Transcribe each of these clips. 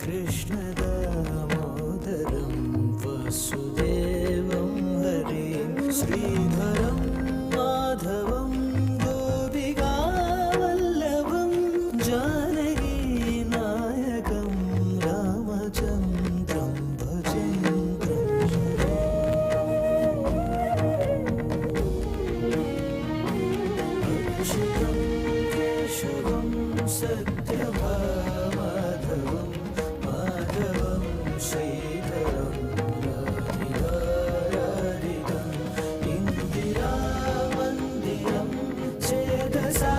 कृष्णदामोदरं वसुदेवं हरिं श्रीधरं माधवं गोपिकावल्लभं जानकीनायकं रामचन्द्रं भजेन्द्रं केशवं सत्यभामाधवं माधवं श्रीधरं राधिकाराधिकं इन्दिरामन्दिरं चेतसा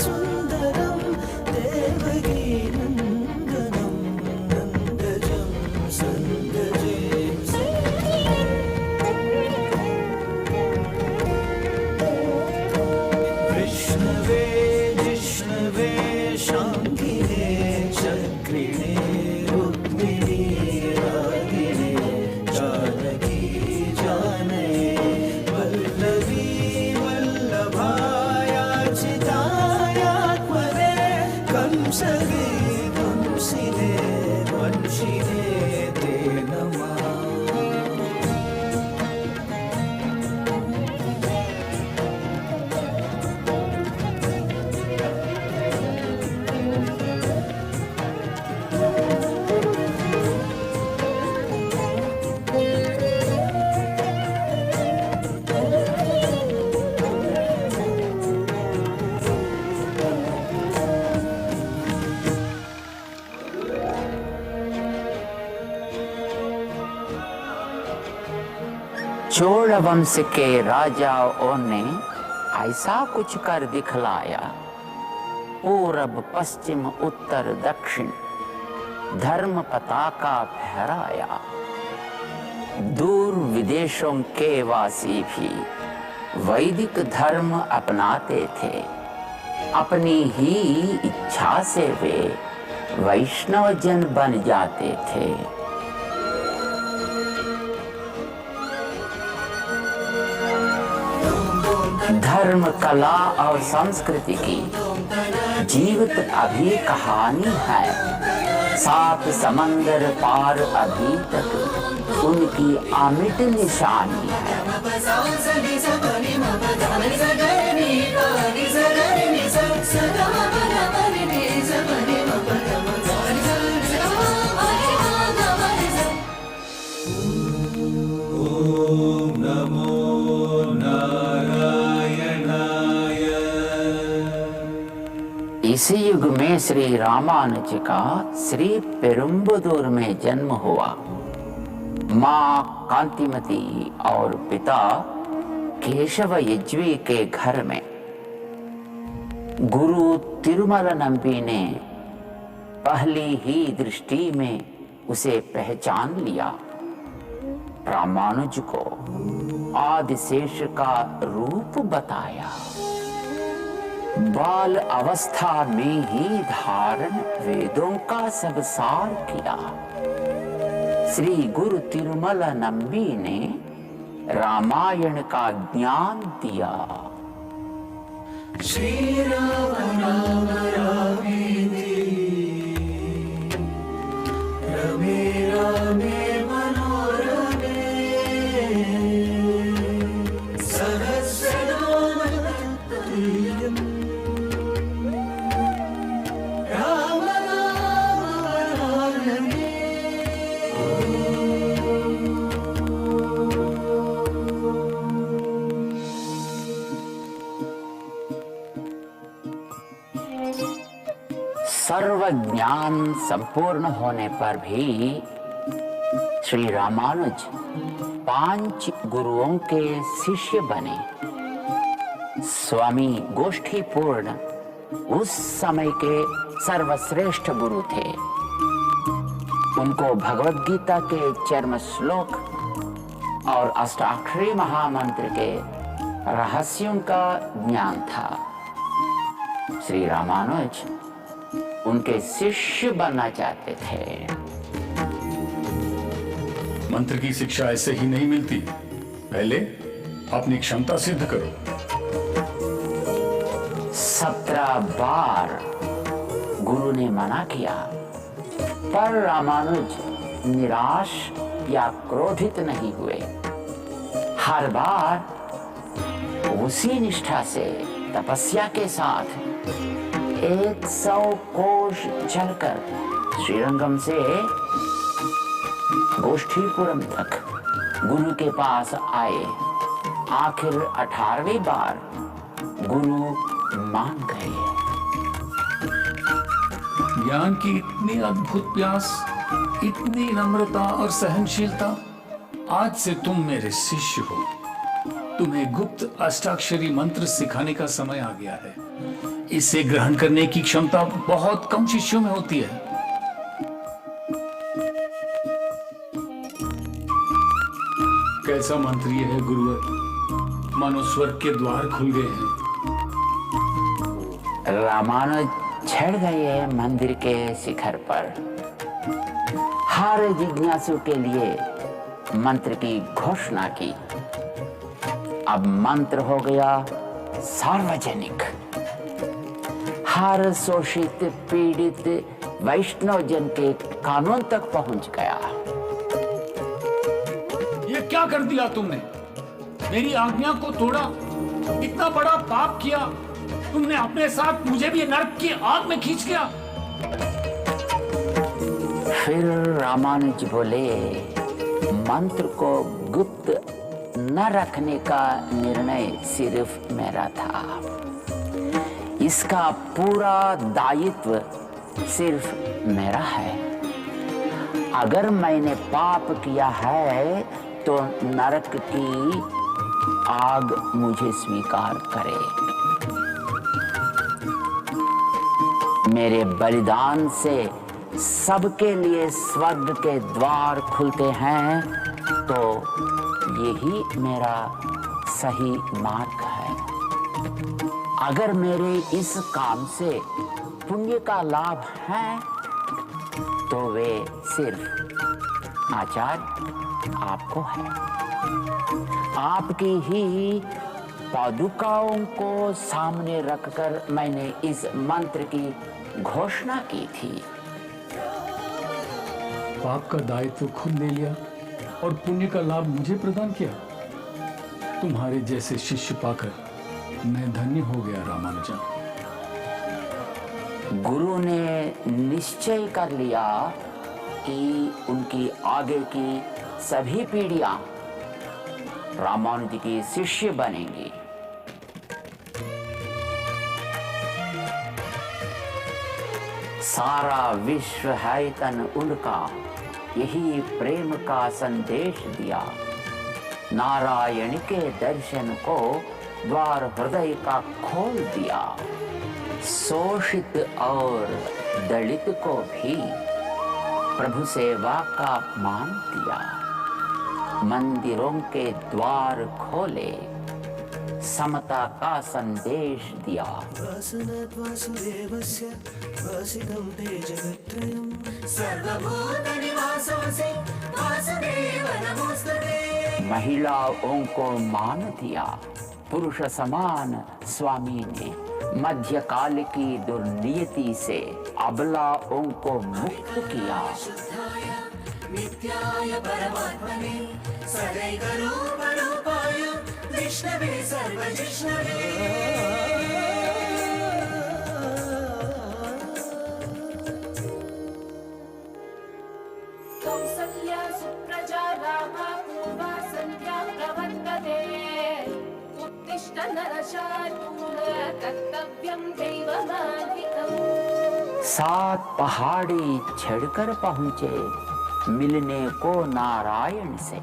सुन्दरं देवकीनन्दनं नन्दजं सन्दजे विष्णवे जिष्णवे शाङ्गिने चक्रिणे रुक्मिणी रागिणे जानकी जानये वल्लभी वल्लभायाचितायात्मने कंसगे कंसिने वंशिने ते नमः। चोल वंश के राजाओं ने ऐसा कुछ कर दिखलाया। पूरब पश्चिम उत्तर दक्षिण धर्म पताका फहराया। दूर विदेशों के वासी भी वैदिक धर्म अपनाते थे। अपनी ही इच्छा से वे वैष्णव जन बन जाते थे। धर्म कला और संस्कृति की जीवित अभी कहानी है। 7 समंदर पार अभी तक उनकी अमिट निशानी है। ओम नमो इसी युग में श्री रामानुज का श्री पेरुम्बदूर में जन्म हुआ। माँ कांतिमती और पिता केशव यज्वी के घर में। गुरु तिरुमल नंबी ने पहली ही दृष्टि में उसे पहचान लिया। रामानुज को आदिशेष का रूप बताया। बाल अवस्था में ही धारण वेदों का सब सार किया। श्री गुरु तिरुमल नंबी ने रामायण का ज्ञान दिया। श्री राम राम रामेति रमे रामे मनोरमे सहस्रनाम तत्तुल्यम् राम नाम वरानने। सर्व ज्ञान संपूर्ण होने पर भी श्री रामानुज 5 गुरुओं के शिष्य बने। स्वामी गोष्ठीपूर्ण उस समय के सर्वश्रेष्ठ गुरु थे। उनको भगवद गीता के चरम श्लोक और अष्टाक्षरी महामंत्र के रहस्यों का ज्ञान था। श्री रामानुज उनके शिष्य बनना चाहते थे। मंत्र की शिक्षा ऐसे ही नहीं मिलती। पहले अपनी क्षमता सिद्ध करो। 17 बार गुरु ने मना किया, पर रामानुज निराश या क्रोधित नहीं हुए। हर बार उसी निष्ठा से तपस्या के साथ 100 कोश चलकर श्रीरंगम से गोष्ठीपुरम तक गुरु के पास आए। आखिर 18वीं बार गुरु मान गए। ज्ञान की इतनी अद्भुत प्यास, इतनी नम्रता और सहनशीलता। आज से तुम मेरे शिष्य हो। तुम्हें गुप्त अष्टाक्षरी मंत्र सिखाने का समय आ गया है। इसे ग्रहण करने की क्षमता बहुत कम शिष्यों में होती है। कैसा मंत्र ये है गुरुवर? मानो स्वर्ग के द्वार खुल गए हैं। रामानुज चढ़ गए मंदिर के शिखर पर। हर जिज्ञासु के लिए मंत्र की घोषणा की। अब मंत्र हो गया सार्वजनिक। हर शोषित पीड़ित वैष्णव जन के कानून तक पहुंच गया। ये क्या कर दिया तुमने? मेरी आज्ञा को तोड़ा, इतना बड़ा पाप किया। तुमने अपने साथ मुझे भी नरक की आग में खींच गया। फिर रामानुज बोले, मंत्र को गुप्त न रखने का निर्णय सिर्फ मेरा था। इसका पूरा दायित्व सिर्फ मेरा है। अगर मैंने पाप किया है तो नरक की आग मुझे स्वीकार करे। मेरे बलिदान से सबके लिए स्वर्ग के द्वार खुलते हैं, तो यही मेरा सही मार्ग है। अगर मेरे इस काम से पुण्य का लाभ है तो वे सिर्फ आचार्य आपको है। आपकी ही पादुकाओं को सामने रखकर मैंने इस मंत्र की घोषणा की थी। पाप का दायित्व खुद ले लिया और पुण्य का लाभ मुझे प्रदान किया। तुम्हारे जैसे शिष्य पाकर मैं धन्य हो गया रामानुजा। गुरु ने निश्चय कर लिया कि उनकी आगे की सभी पीढ़ियां रामानुज की शिष्य बनेंगी। सारा विश्व है तन उनका, यही प्रेम का संदेश दिया। नारायण के दर्शन को द्वार हृदय का खोल दिया। शोषित और दलित को भी प्रभु सेवा का मान दिया। मंदिरों के द्वार खोले, समता का संदेश दिया। वासुनात् वासुदेवस्य वासितं ते जगत्त्रयं सर्वभूतनिवासोऽसि वासुदेव नमोस्तुते। महिलाओं को मान दिया। पुरुष समान स्वामी ने मध्यकाल की दुर्नीति से अबलाओं को मुक्त किया। शुद्धाय नित्याय परमात्मने सदैकरूपरूपाय विष्णवे सर्वजिष्णवे। कौसल्या सुप्रजा रामा पूर्वा सन्ध्या प्रवर्तते। उत्तिष्ठ नरशार्दूल कर्तव्यं दैवमान्वितम्। 7 पहाड़ी चढ़कर पहुंचे मिलने को नारायण से।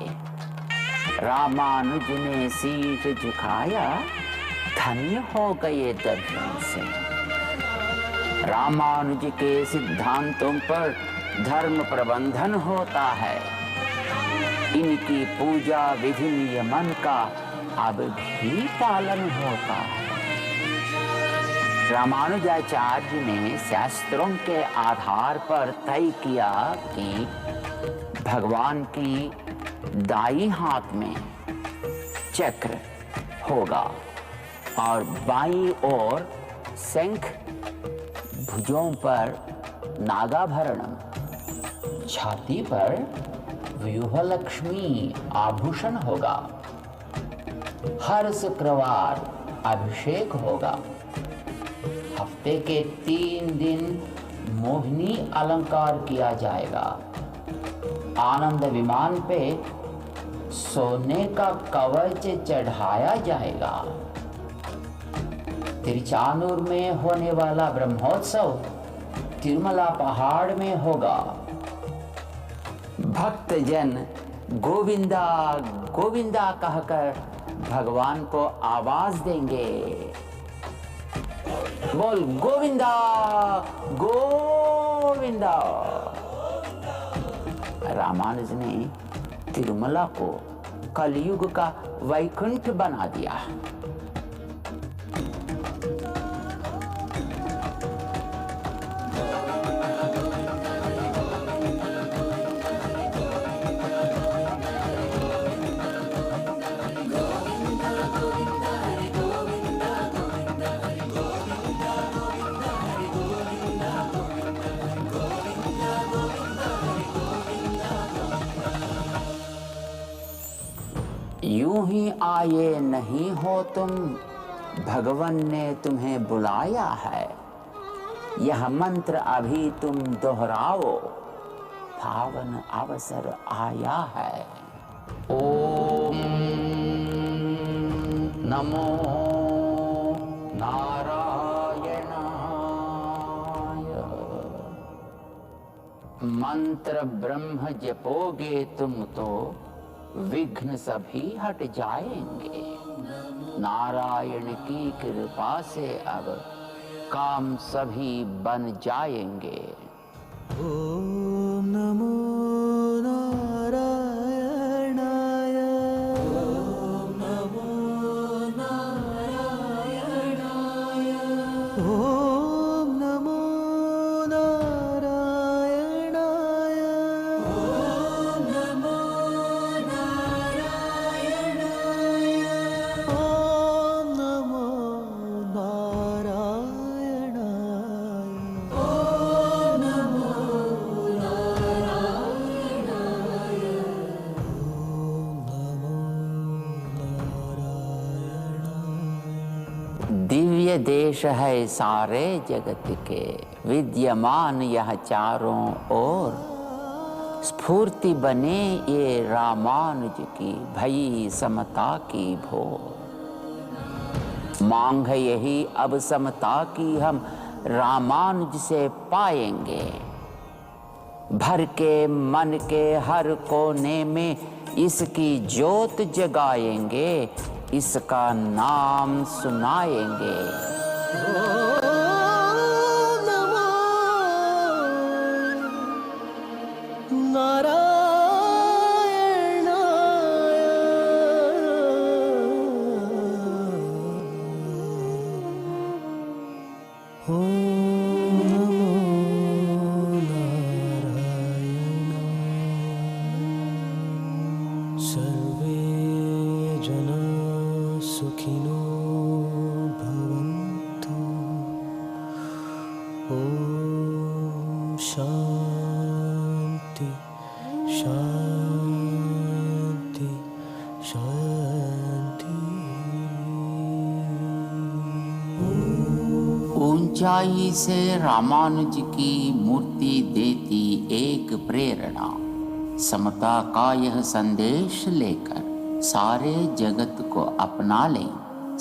रामानुज ने शीश झुकाया, धन्य हो गए दर्शन से। रामानुज के सिद्धांतों पर धर्म प्रबंधन होता है। इनकी पूजा विधि नियमन का अब भी पालन होता है। रामानुजाचार्य ने शास्त्रों के आधार पर तय किया कि भगवान की दाई हाथ में चक्र होगा और बाईं ओर शंख, भुजों पर नागाभरणम छाती पर व्यूह लक्ष्मी आभूषण होगा। हर शुक्रवार अभिषेक होगा। हफ्ते के 3 दिन मोहिनी अलंकार किया जाएगा। आनंद विमान पे सोने का कवच चढ़ाया जाएगा। तिरुचानूर में होने वाला ब्रह्मोत्सव तिरुमला पहाड़ में होगा। भक्तजन गोविंदा गोविंदा कहकर भगवान को आवाज देंगे। बोल गोविंदा गोविंदा। रामानुज ने तिरुमला को कलयुग का वैकुंठ बना दिया। यूं ही आए नहीं हो तुम, भगवान ने तुम्हें बुलाया है। यह मंत्र अभी तुम दोहराओ, पावन अवसर आया है। ओम नमो नारायणाय। मंत्र ब्रह्म जपोगे तुम तो विघ्न सभी हट जाएंगे। नारायण की कृपा से अब काम सभी बन जाएंगे। ओम नमो नारायणाय। ओम नमो नारायणाय। ओम नमो नारायणाय। ओम नमो ओम नमो नारायणाय। ओम नमो नारायणाय। ओम नमो नारायणाय। दिव्य देश है सारे जगत के, विद्यमान यह चारों ओर। स्फूर्ति बने ये रामानुज की, भई समता की भोर। मांग है यही अब समता की, हम रामानुज से पाएंगे। भर के मन के हर कोने में इसकी ज्योत जगाएंगे, इसका नाम सुनाएंगे। ओम नमो नारायणाय। ओम नमो नारायणाय। सर्वे जना सुखिनो भवन्तु। ओम शांति शांति शांति। ऊंचाई से रामानुज की मूर्ति देती एक प्रेरणा। समता का यह संदेश लेकर सारे जगत को अपना लें।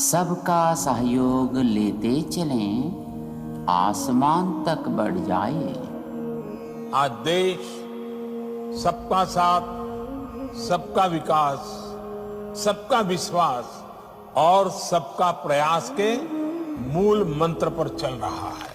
सबका सहयोग लेते चलें, आसमान तक बढ़ जाए। आज देश सबका साथ, सबका विकास, सबका विश्वास और सबका प्रयास के मूल मंत्र पर चल रहा है।